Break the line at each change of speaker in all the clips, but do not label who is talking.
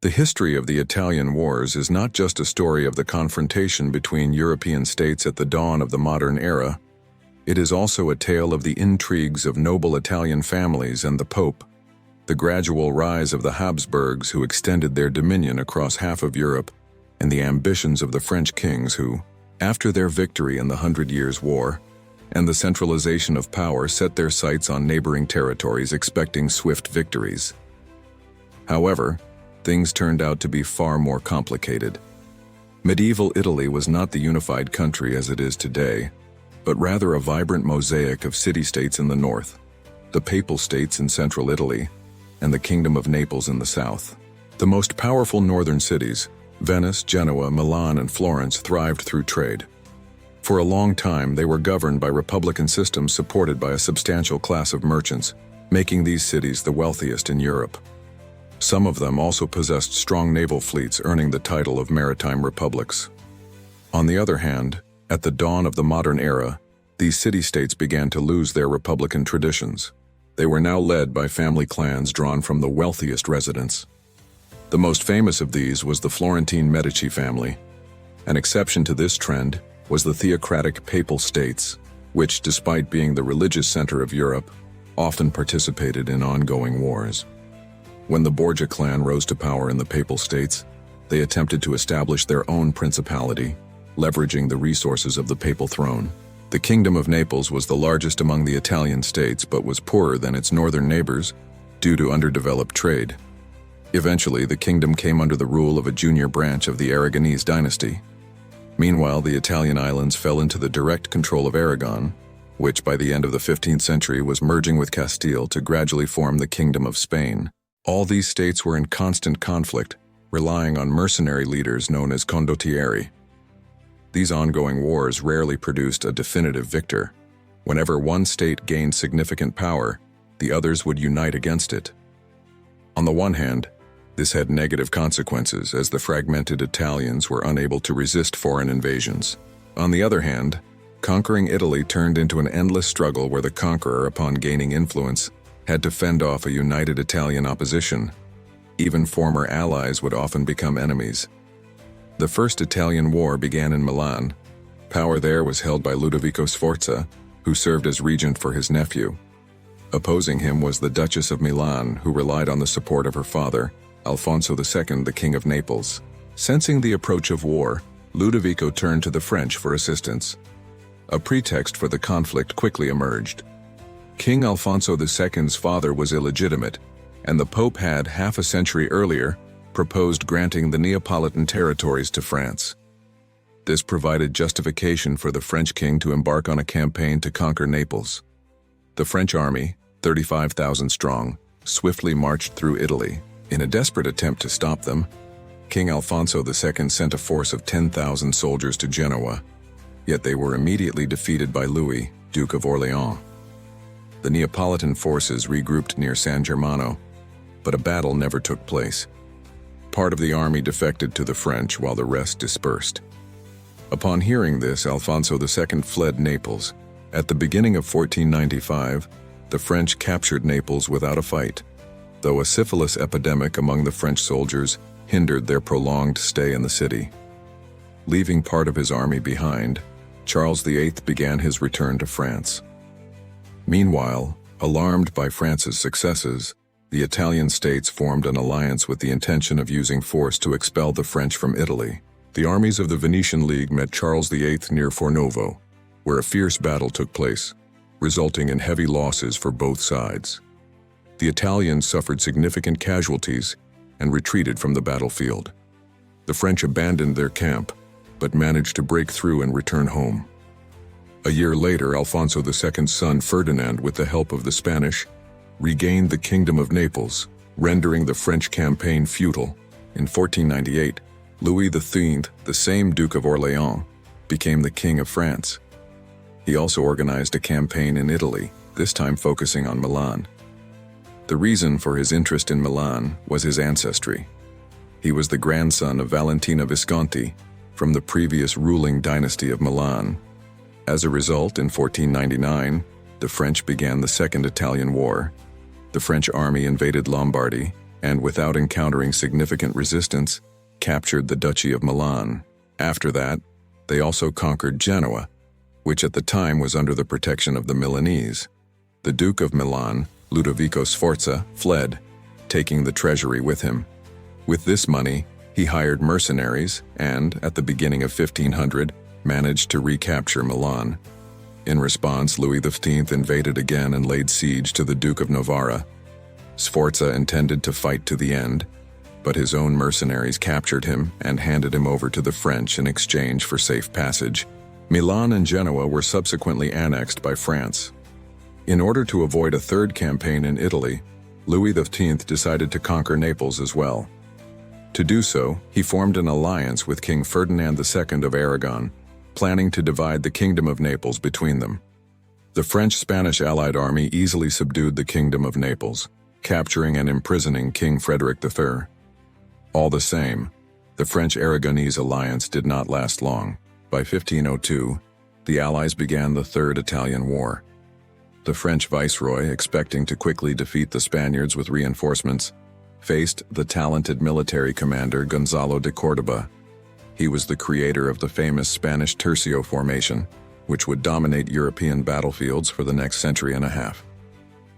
The history of the Italian Wars is not just a story of the confrontation between European states at the dawn of the modern era. It is also a tale of the intrigues of noble Italian families and the Pope, the gradual rise of the Habsburgs who extended their dominion across half of Europe, and the ambitions of the French kings who, after their victory in the 100 Years' War, and the centralization of power, set their sights on neighboring territories expecting swift victories. However, things turned out to be far more complicated. Medieval Italy was not the unified country as it is today, but rather a vibrant mosaic of city-states in the north, the Papal States in central Italy, and the Kingdom of Naples in the south. The most powerful northern cities, Venice, Genoa, Milan, and Florence, thrived through trade. For a long time, they were governed by republican systems supported by a substantial class of merchants, making these cities the wealthiest in Europe. Some of them also possessed strong naval fleets, earning the title of maritime republics. On the other hand, at the dawn of the modern era, these city-states began to lose their republican traditions. They were now led by family clans drawn from the wealthiest residents. The most famous of these was the Florentine Medici family. An exception to this trend was the theocratic Papal States, which, despite being the religious center of Europe, often participated in ongoing wars. When the Borgia clan rose to power in the Papal States, they attempted to establish their own principality, leveraging the resources of the papal throne. The Kingdom of Naples was the largest among the Italian states but was poorer than its northern neighbors due to underdeveloped trade. Eventually, the kingdom came under the rule of a junior branch of the Aragonese dynasty. Meanwhile, the Italian islands fell into the direct control of Aragon, which by the end of the 15th century was merging with Castile to gradually form the Kingdom of Spain. All these states were in constant conflict, relying on mercenary leaders known as condottieri. These ongoing wars rarely produced a definitive victor. Whenever one state gained significant power, the others would unite against it. On the one hand, this had negative consequences as the fragmented Italians were unable to resist foreign invasions. On the other hand, conquering Italy turned into an endless struggle where the conqueror, upon gaining influence, had to fend off a united Italian opposition. Even former allies would often become enemies. The First Italian War began in Milan. Power there was held by Ludovico Sforza, who served as regent for his nephew. Opposing him was the Duchess of Milan, who relied on the support of her father, Alfonso II, the King of Naples. Sensing the approach of war, Ludovico turned to the French for assistance. A pretext for the conflict quickly emerged. King Alfonso II's father was illegitimate, and the Pope had, half a century earlier, proposed granting the Neapolitan territories to France. This provided justification for the French king to embark on a campaign to conquer Naples. The French army, 35,000 strong, swiftly marched through Italy. In a desperate attempt to stop them, King Alfonso II sent a force of 10,000 soldiers to Genoa, yet they were immediately defeated by Louis, Duke of Orléans. The Neapolitan forces regrouped near San Germano, but a battle never took place. Part of the army defected to the French while the rest dispersed. Upon hearing this, Alfonso II fled Naples. At the beginning of 1495, the French captured Naples without a fight, though a syphilis epidemic among the French soldiers hindered their prolonged stay in the city. Leaving part of his army behind, Charles VIII began his return to France. Meanwhile, alarmed by France's successes, the Italian states formed an alliance with the intention of using force to expel the French from Italy. The armies of the Venetian League met Charles VIII near Fornovo, where a fierce battle took place, resulting in heavy losses for both sides. The Italians suffered significant casualties and retreated from the battlefield. The French abandoned their camp, but managed to break through and return home. A year later, Alfonso II's son Ferdinand, with the help of the Spanish, regained the Kingdom of Naples, rendering the French campaign futile. In 1498, Louis XIII, the same Duke of Orléans, became the King of France. He also organized a campaign in Italy, this time focusing on Milan. The reason for his interest in Milan was his ancestry. He was the grandson of Valentina Visconti from the previous ruling dynasty of Milan. As a result, in 1499, the French began the Second Italian War. The French army invaded Lombardy, and without encountering significant resistance, captured the Duchy of Milan. After that, they also conquered Genoa, which at the time was under the protection of the Milanese. The Duke of Milan, Ludovico Sforza, fled, taking the treasury with him. With this money, he hired mercenaries and, at the beginning of 1500, managed to recapture Milan. In response, Louis XV invaded again and laid siege to the Duke of Novara. Sforza intended to fight to the end, but his own mercenaries captured him and handed him over to the French in exchange for safe passage. Milan and Genoa were subsequently annexed by France. In order to avoid a third campaign in Italy, Louis XV decided to conquer Naples as well. To do so, he formed an alliance with King Ferdinand II of Aragon, planning to divide the Kingdom of Naples between them. The French-Spanish allied army easily subdued the Kingdom of Naples, capturing and imprisoning King Frederick III. All the same, the French-Aragonese alliance did not last long. By 1502, the Allies began the Third Italian War. The French viceroy, expecting to quickly defeat the Spaniards with reinforcements, faced the talented military commander Gonzalo de Córdoba. He was the creator of the famous Spanish Tercio formation, which would dominate European battlefields for the next century and a half.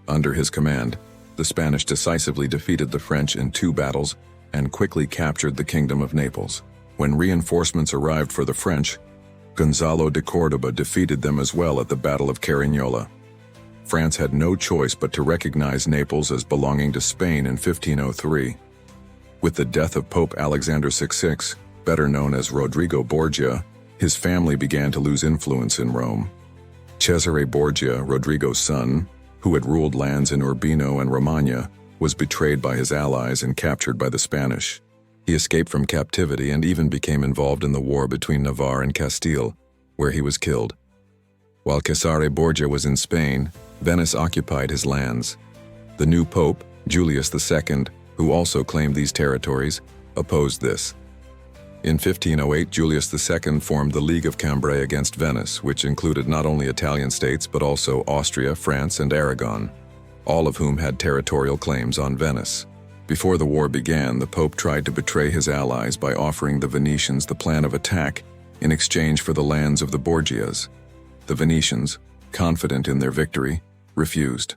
Under his command, the Spanish decisively defeated the French in 2 battles and quickly captured the Kingdom of Naples. When reinforcements arrived for the French, Gonzalo de Córdoba defeated them as well at the Battle of Carignola. France had no choice but to recognize Naples as belonging to Spain in 1503. With the death of Pope Alexander VI, better known as Rodrigo Borgia, his family began to lose influence in Rome. Cesare Borgia, Rodrigo's son, who had ruled lands in Urbino and Romagna, was betrayed by his allies and captured by the Spanish. He escaped from captivity and even became involved in the war between Navarre and Castile, where he was killed. While Cesare Borgia was in Spain, Venice occupied his lands. The new pope, Julius II, who also claimed these territories, opposed this. In 1508, Julius II formed the League of Cambrai against Venice, which included not only Italian states but also Austria, France, and Aragon, all of whom had territorial claims on Venice. Before the war began, the Pope tried to betray his allies by offering the Venetians the plan of attack in exchange for the lands of the Borgias. The Venetians, confident in their victory, refused.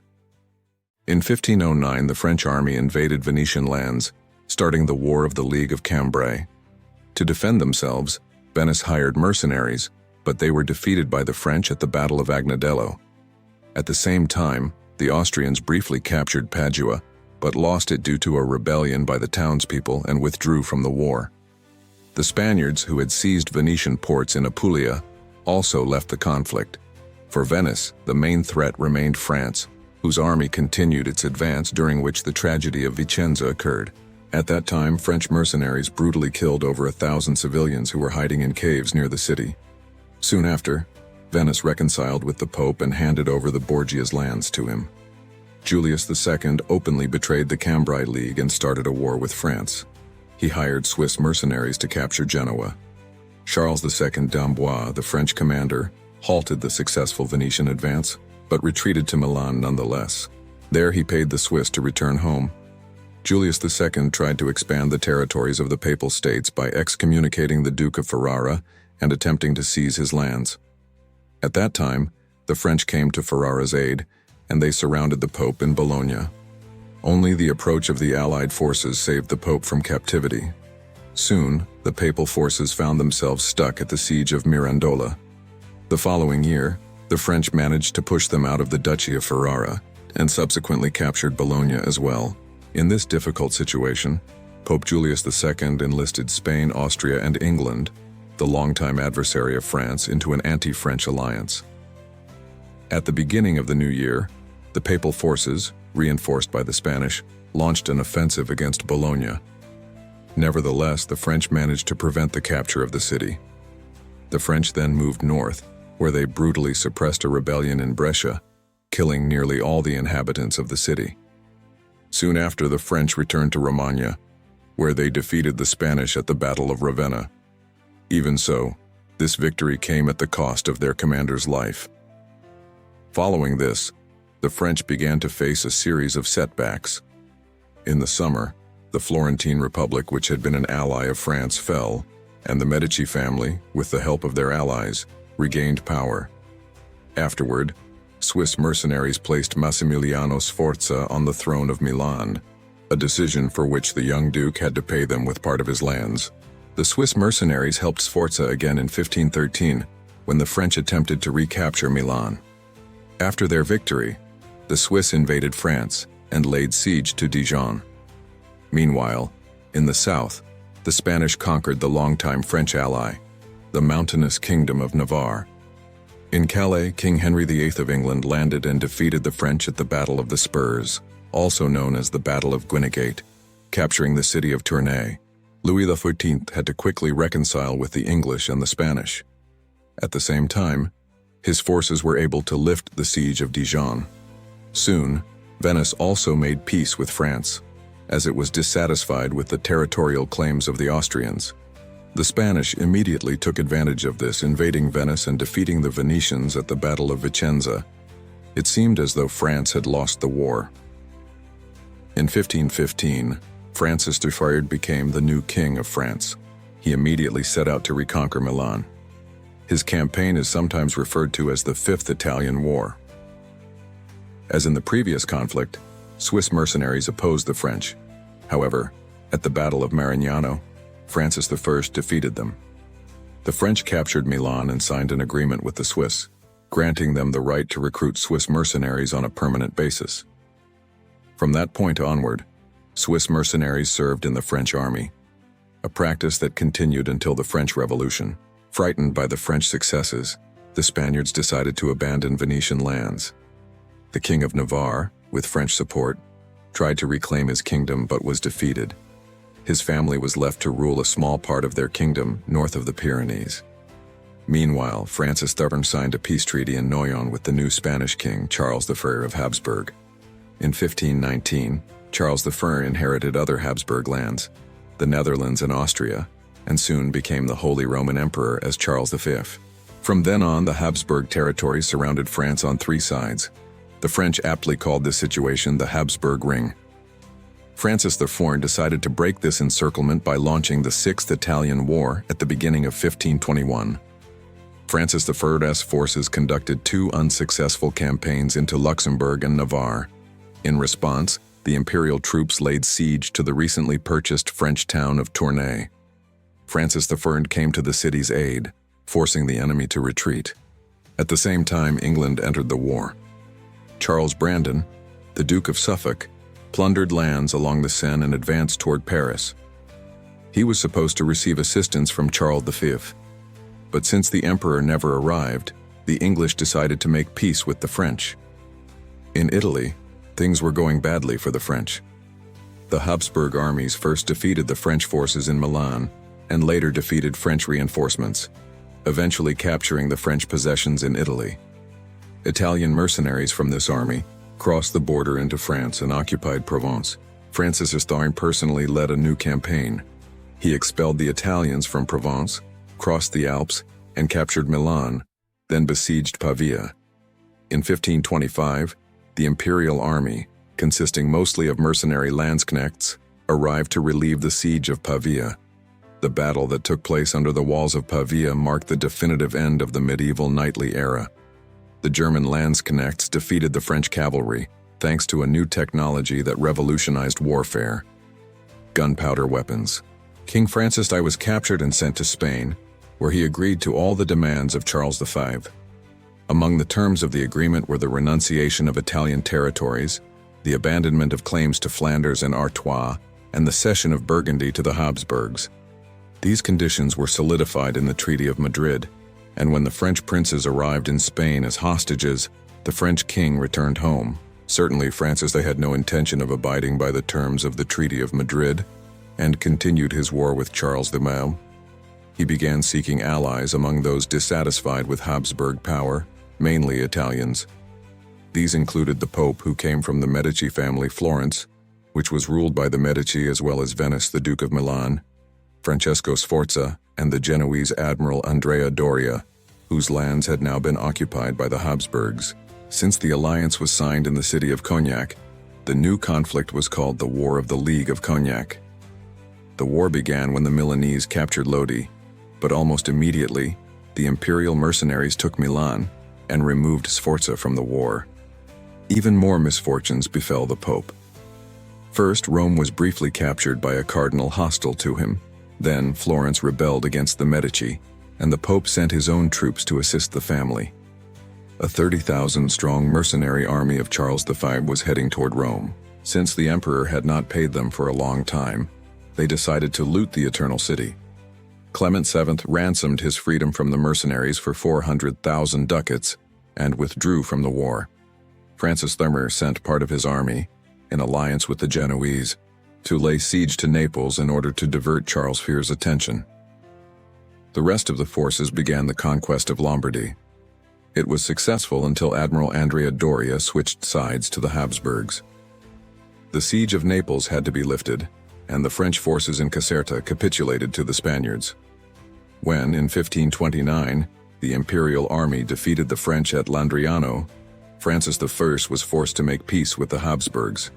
In 1509, the French army invaded Venetian lands, starting the War of the League of Cambrai. To defend themselves, Venice hired mercenaries, but they were defeated by the French at the Battle of Agnadello. At the same time, the Austrians briefly captured Padua, but lost it due to a rebellion by the townspeople and withdrew from the war. The Spaniards, who had seized Venetian ports in Apulia, also left the conflict. For Venice, the main threat remained France, whose army continued its advance, during which the tragedy of Vicenza occurred. At that time, French mercenaries brutally killed over 1,000 civilians who were hiding in caves near the city. Soon after, Venice reconciled with the Pope and handed over the Borgias' lands to him. Julius II openly betrayed the Cambrai League and started a war with France. He hired Swiss mercenaries to capture Genoa. Charles II d'Amboise, the French commander, halted the successful Venetian advance, but retreated to Milan nonetheless. There he paid the Swiss to return home. Julius II tried to expand the territories of the Papal States by excommunicating the Duke of Ferrara and attempting to seize his lands. At that time, the French came to Ferrara's aid, and they surrounded the Pope in Bologna. Only the approach of the Allied forces saved the Pope from captivity. Soon, the Papal forces found themselves stuck at the siege of Mirandola. The following year, the French managed to push them out of the Duchy of Ferrara, and subsequently captured Bologna as well. In this difficult situation, Pope Julius II enlisted Spain, Austria, and England, the longtime adversary of France, into an anti-French alliance. At the beginning of the new year, the Papal forces, reinforced by the Spanish, launched an offensive against Bologna. Nevertheless, the French managed to prevent the capture of the city. The French then moved north, where they brutally suppressed a rebellion in Brescia, killing nearly all the inhabitants of the city. Soon after, the French returned to Romagna, where they defeated the Spanish at the Battle of Ravenna. Even so, this victory came at the cost of their commander's life. Following this, the French began to face a series of setbacks. In the summer, The Florentine Republic, which had been an ally of France, fell, and the Medici family, with the help of their allies, regained power. Afterward, Swiss mercenaries placed Massimiliano Sforza on the throne of Milan, a decision for which the young duke had to pay them with part of his lands. The Swiss mercenaries helped Sforza again in 1513, when the French attempted to recapture Milan. After their victory, the Swiss invaded France and laid siege to Dijon. Meanwhile, in the south, the Spanish conquered the longtime French ally, the mountainous kingdom of Navarre. In Calais, King Henry VIII of England landed and defeated the French at the Battle of the Spurs, also known as the Battle of Guinegate, capturing the city of Tournai. Louis XIV had to quickly reconcile with the English and the Spanish. At the same time, his forces were able to lift the siege of Dijon. Soon, Venice also made peace with France, as it was dissatisfied with the territorial claims of the Austrians. The Spanish immediately took advantage of this, invading Venice and defeating the Venetians at the Battle of Vicenza. It seemed as though France had lost the war. In 1515, Francis III became the new king of France. He immediately set out to reconquer Milan. His campaign is sometimes referred to as the Fifth Italian War. As in the previous conflict, Swiss mercenaries opposed the French. However, at the Battle of Marignano, Francis I defeated them. The French captured Milan and signed an agreement with the Swiss, granting them the right to recruit Swiss mercenaries on a permanent basis. From that point onward, Swiss mercenaries served in the French army, a practice that continued until the French Revolution. Frightened by the French successes, the Spaniards decided to abandon Venetian lands. The King of Navarre, with French support, tried to reclaim his kingdom but was defeated. His family was left to rule a small part of their kingdom north of the Pyrenees. Meanwhile, Francis I signed a peace treaty in Noyon with the new Spanish king, Charles I of Habsburg. In 1519, Charles I inherited other Habsburg lands, the Netherlands and Austria, and soon became the Holy Roman Emperor as Charles V. From then on, the Habsburg territories surrounded France on three sides. The French aptly called this situation the Habsburg Ring. Francis IV decided to break this encirclement by launching the Sixth Italian War at the beginning of 1521. Francis I's forces conducted two unsuccessful campaigns into Luxembourg and Navarre. In response, the imperial troops laid siege to the recently purchased French town of Tournai. Francis I came to the city's aid, forcing the enemy to retreat. At the same time, England entered the war. Charles Brandon, the Duke of Suffolk, plundered lands along the Seine and advanced toward Paris. He was supposed to receive assistance from Charles V. But since the emperor never arrived, the English decided to make peace with the French. In Italy, things were going badly for the French. The Habsburg armies first defeated the French forces in Milan and later defeated French reinforcements, eventually capturing the French possessions in Italy. Italian mercenaries from this army crossed the border into France and occupied Provence. Francis I personally led a new campaign. He expelled the Italians from Provence, crossed the Alps, and captured Milan, then besieged Pavia. In 1525, the imperial army, consisting mostly of mercenary landsknechts, arrived to relieve the siege of Pavia. The battle that took place under the walls of Pavia marked the definitive end of the medieval knightly era. The German landsknechts defeated the French cavalry, thanks to a new technology that revolutionized warfare: gunpowder weapons. King Francis I was captured and sent to Spain, where he agreed to all the demands of Charles V. Among the terms of the agreement were the renunciation of Italian territories, the abandonment of claims to Flanders and Artois, and the cession of Burgundy to the Habsburgs. These conditions were solidified in the Treaty of Madrid, and when the French princes arrived in Spain as hostages, the French king returned home. Certainly, Francis I had no intention of abiding by the terms of the Treaty of Madrid, and continued his war with Charles VIII. He began seeking allies among those dissatisfied with Habsburg power, mainly Italians. These included the Pope, who came from the Medici family Florence, which was ruled by the Medici, as well as Venice, the Duke of Milan, Francesco Sforza, and the Genoese Admiral Andrea Doria, whose lands had now been occupied by the Habsburgs. Since the alliance was signed in the city of Cognac, The new conflict was called the War of the League of Cognac. The war began when the Milanese captured Lodi, but almost immediately, the imperial mercenaries took Milan and removed Sforza from the war. Even more misfortunes befell the Pope. First, Rome was briefly captured by a cardinal hostile to him. Then, Florence rebelled against the Medici, and the Pope sent his own troops to assist the family. A 30,000-strong mercenary army of Charles V was heading toward Rome. Since the emperor had not paid them for a long time, they decided to loot the Eternal City. Clement VII ransomed his freedom from the mercenaries for 400,000 ducats and withdrew from the war. Francis III sent part of his army, in alliance with the Genoese, to lay siege to Naples in order to divert Charles VI's attention. The rest of the forces began the conquest of Lombardy. It was successful until Admiral Andrea Doria switched sides to the Habsburgs. The siege of Naples had to be lifted, and the French forces in Caserta capitulated to the Spaniards. When, in 1529, the imperial army defeated the French at Landriano, Francis I was forced to make peace with the Habsburgs.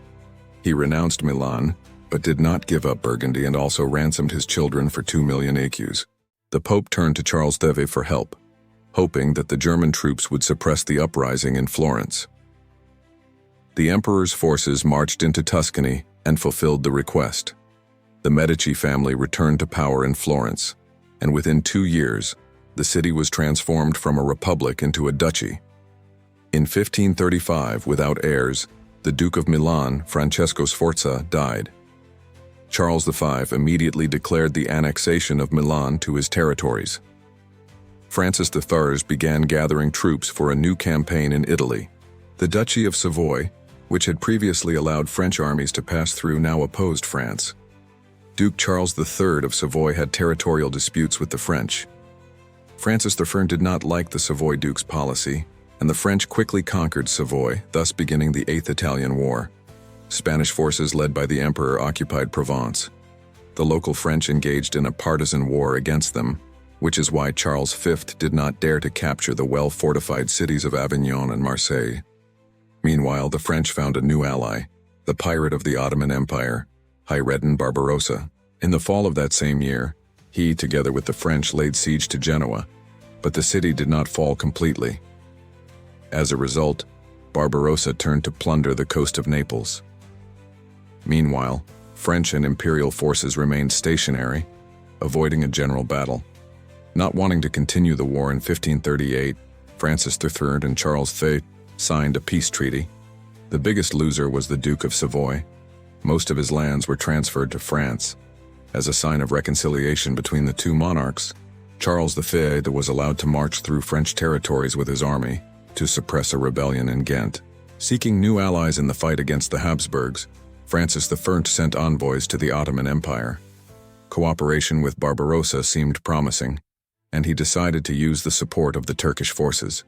He renounced Milan, but did not give up Burgundy and also ransomed his children for 2 million écus. The Pope turned to Charles VII for help, hoping that the German troops would suppress the uprising in Florence. The emperor's forces marched into Tuscany and fulfilled the request. The Medici family returned to power in Florence, and within 2 years, the city was transformed from a republic into a duchy. In 1535, without heirs, the Duke of Milan, Francesco Sforza, died. Charles V immediately declared the annexation of Milan to his territories. Francis I began gathering troops for a new campaign in Italy. The Duchy of Savoy, which had previously allowed French armies to pass through, now opposed France. Duke Charles III of Savoy had territorial disputes with the French. Francis I did not like the Savoy Duke's policy, and the French quickly conquered Savoy, thus beginning the Eighth Italian War. Spanish forces led by the emperor occupied Provence. The local French engaged in a partisan war against them, which is why Charles V did not dare to capture the well-fortified cities of Avignon and Marseille. Meanwhile, the French found a new ally, the pirate of the Ottoman Empire, Hayreddin Barbarossa. In the fall of that same year, he, together with the French, laid siege to Genoa, but the city did not fall completely. As a result, Barbarossa turned to plunder the coast of Naples. Meanwhile, French and imperial forces remained stationary, avoiding a general battle. Not wanting to continue the war in 1538, Francis III and Charles VIII signed a peace treaty. The biggest loser was the Duke of Savoy. Most of his lands were transferred to France. As a sign of reconciliation between the two monarchs, Charles V was allowed to march through French territories with his army to suppress a rebellion in Ghent. Seeking new allies in the fight against the Habsburgs, Francis I sent envoys to the Ottoman Empire. Cooperation with Barbarossa seemed promising, and he decided to use the support of the Turkish forces.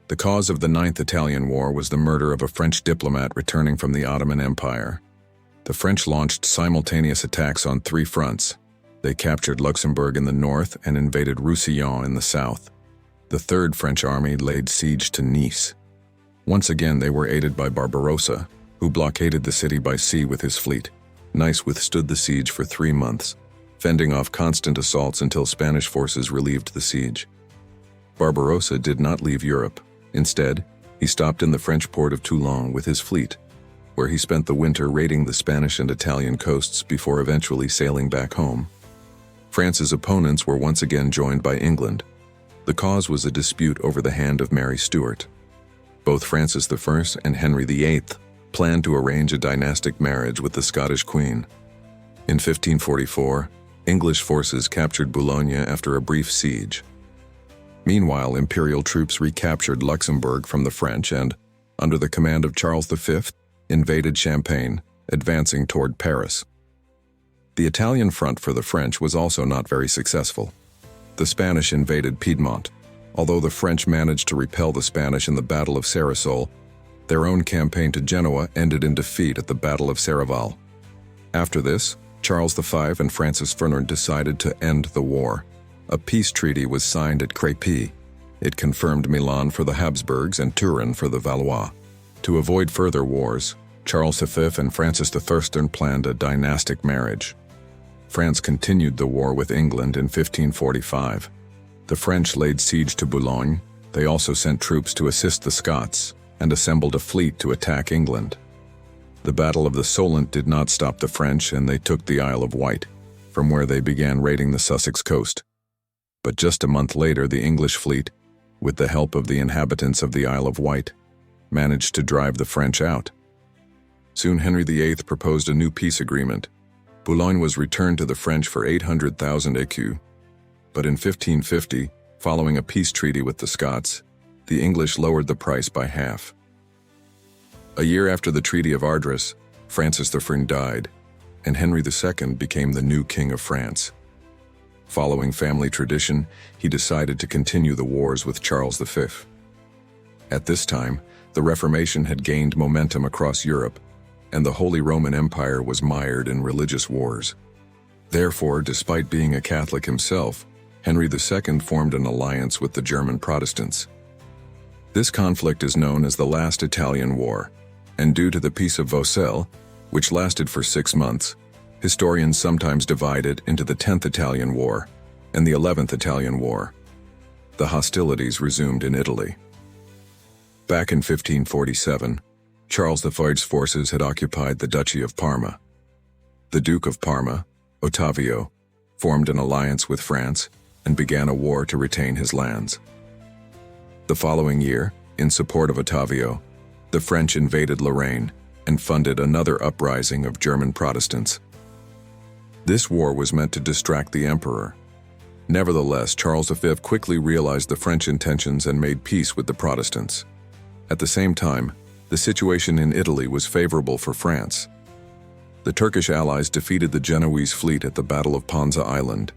The cause of the Ninth Italian War was the murder of a French diplomat returning from the Ottoman Empire. The French launched simultaneous attacks on 3 fronts. They captured Luxembourg in the north and invaded Roussillon in the south. The Third French army laid siege to Nice. Once again, they were aided by Barbarossa, who blockaded the city by sea with his fleet. Nice withstood the siege for 3 months, fending off constant assaults until Spanish forces relieved the siege. Barbarossa did not leave Europe. Instead, he stopped in the French port of Toulon with his fleet, where he spent the winter raiding the Spanish and Italian coasts before eventually sailing back home. France's opponents were once again joined by England. The cause was a dispute over the hand of Mary Stuart. Both Francis I and Henry VIII planned to arrange a dynastic marriage with the Scottish Queen. In 1544, English forces captured Boulogne after a brief siege. Meanwhile, imperial troops recaptured Luxembourg from the French and, under the command of Charles V, invaded Champagne, advancing toward Paris. The Italian front for the French was also not very successful. The Spanish invaded Piedmont. Although the French managed to repel the Spanish in the Battle of Sarasol, their own campaign to Genoa ended in defeat at the Battle of Serravalle. After this, Charles V and Francis I decided to end the war. A peace treaty was signed at Crépy. It confirmed Milan for the Habsburgs and Turin for the Valois. To avoid further wars, Charles V and Francis I planned a dynastic marriage. France continued the war with England in 1545. The French laid siege to Boulogne. They also sent troops to assist the Scots and assembled a fleet to attack England. The Battle of the Solent did not stop the French, and they took the Isle of Wight, from where they began raiding the Sussex coast. But just a month later, the English fleet, with the help of the inhabitants of the Isle of Wight, managed to drive the French out. Soon Henry VIII proposed a new peace agreement. Boulogne was returned to the French for 800,000 écus. But in 1550, following a peace treaty with the Scots, the English lowered the price by half. A year after the Treaty of Ardres, Francis I died, and Henry II became the new King of France. Following family tradition, he decided to continue the wars with Charles V. At this time, the Reformation had gained momentum across Europe, and the Holy Roman Empire was mired in religious wars. Therefore, despite being a Catholic himself, Henry II formed an alliance with the German Protestants. This conflict is known as the Last Italian War, and due to the Peace of Vaucelles, which lasted for 6 months, historians sometimes divide it into the 10th Italian War and the 11th Italian War. The hostilities resumed in Italy. Back in 1547, Charles V's forces had occupied the Duchy of Parma. The Duke of Parma, Ottavio, formed an alliance with France and began a war to retain his lands. The following year, in support of Ottavio, the French invaded Lorraine and funded another uprising of German Protestants. This war was meant to distract the emperor. Nevertheless, Charles V quickly realized the French intentions and made peace with the Protestants. At the same time, the situation in Italy was favorable for France. The Turkish allies defeated the Genoese fleet at the Battle of Ponza Island.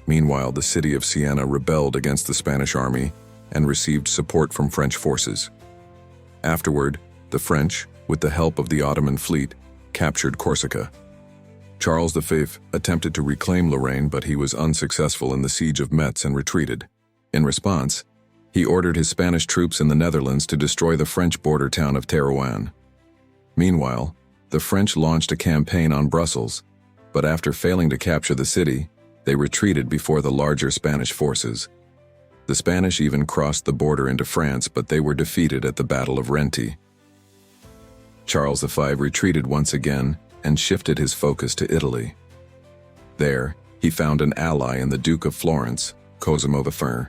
Meanwhile, the city of Siena rebelled against the Spanish army and received support from French forces. Afterward, the French, with the help of the Ottoman fleet, captured Corsica. Charles V attempted to reclaim Lorraine, but he was unsuccessful in the siege of Metz and retreated. In response, he ordered his Spanish troops in the Netherlands to destroy the French border town of Terouanne. Meanwhile, the French launched a campaign on Brussels, but after failing to capture the city, they retreated before the larger Spanish forces. The Spanish even crossed the border into France, but they were defeated at the Battle of Renty. Charles V retreated once again and shifted his focus to Italy. There, he found an ally in the Duke of Florence, Cosimo I.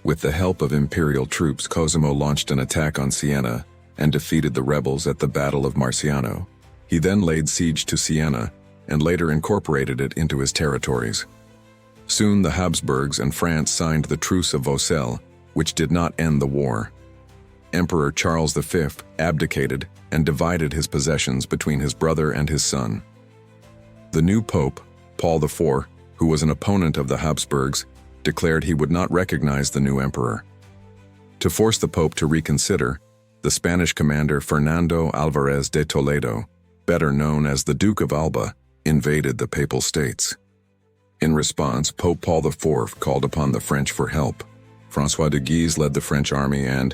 With the help of imperial troops, Cosimo launched an attack on Siena and defeated the rebels at the Battle of Marciano. He then laid siege to Siena and later incorporated it into his territories. Soon the Habsburgs and France signed the Truce of Vaucelles, which did not end the war. Emperor Charles V abdicated and divided his possessions between his brother and his son. The new pope, Paul IV, who was an opponent of the Habsburgs, declared he would not recognize the new emperor. To force the pope to reconsider, the Spanish commander Fernando Alvarez de Toledo, better known as the Duke of Alba, invaded the Papal States. In response, Pope Paul IV called upon the French for help. François de Guise led the French army and,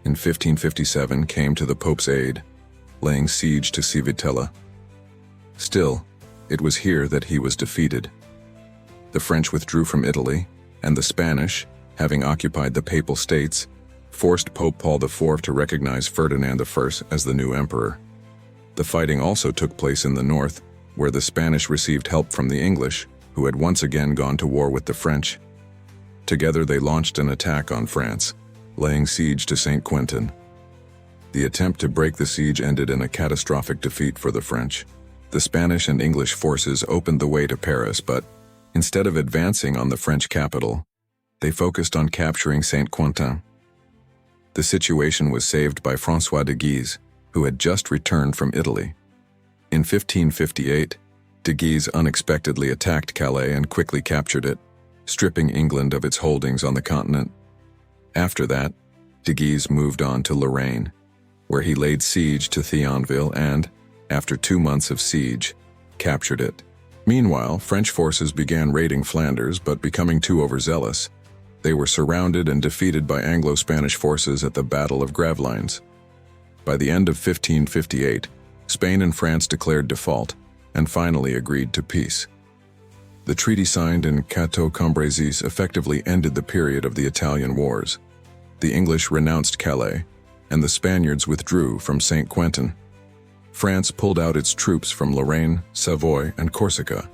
in 1557, came to the Pope's aid, laying siege to Civitella. Still, it was here that he was defeated. The French withdrew from Italy, and the Spanish, having occupied the Papal States, forced Pope Paul IV to recognize Ferdinand I as the new emperor. The fighting also took place in the north, where the Spanish received help from the English, who had once again gone to war with the French. Together they launched an attack on France, laying siege to Saint Quentin. The attempt to break the siege ended in a catastrophic defeat for the French. The Spanish and English forces opened the way to Paris, but instead of advancing on the French capital, they focused on capturing Saint Quentin. The situation was saved by François de Guise, who had just returned from Italy. In 1558, de Guise unexpectedly attacked Calais and quickly captured it, stripping England of its holdings on the continent. After that, de Guise moved on to Lorraine, where he laid siege to Thionville and, after 2 months of siege, captured it. Meanwhile, French forces began raiding Flanders, but becoming too overzealous, they were surrounded and defeated by Anglo-Spanish forces at the Battle of Gravelines. By the end of 1558, Spain and France declared default and finally agreed to peace. The treaty signed in Cateau-Cambrésis effectively ended the period of the Italian Wars. The English renounced Calais, and the Spaniards withdrew from Saint-Quentin. France pulled out its troops from Lorraine, Savoy, and Corsica.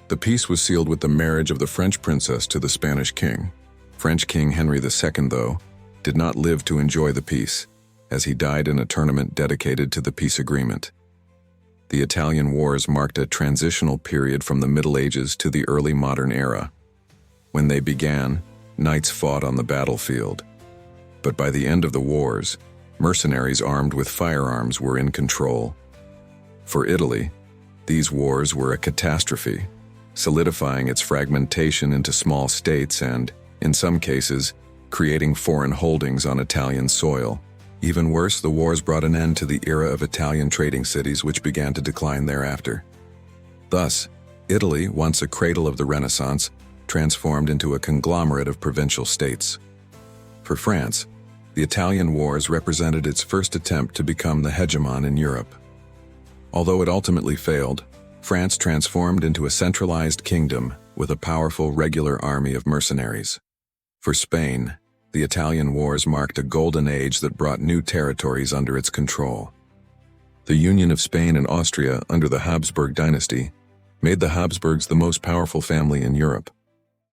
The peace was sealed with the marriage of the French princess to the Spanish king. French King Henry II, though, did not live to enjoy the peace, as he died in a tournament dedicated to the peace agreement. The Italian Wars marked a transitional period from the Middle Ages to the early modern era. When they began, knights fought on the battlefield. But by the end of the wars, mercenaries armed with firearms were in control. For Italy, these wars were a catastrophe, solidifying its fragmentation into small states and, in some cases, creating foreign holdings on Italian soil. Even worse, the wars brought an end to the era of Italian trading cities, which began to decline thereafter. Thus, Italy, once a cradle of the Renaissance, transformed into a conglomerate of provincial states. For France, the Italian Wars represented its first attempt to become the hegemon in Europe. Although it ultimately failed, France transformed into a centralized kingdom with a powerful regular army of mercenaries. For Spain, the Italian Wars marked a golden age that brought new territories under its control. The union of Spain and Austria under the Habsburg dynasty made the Habsburgs the most powerful family in Europe.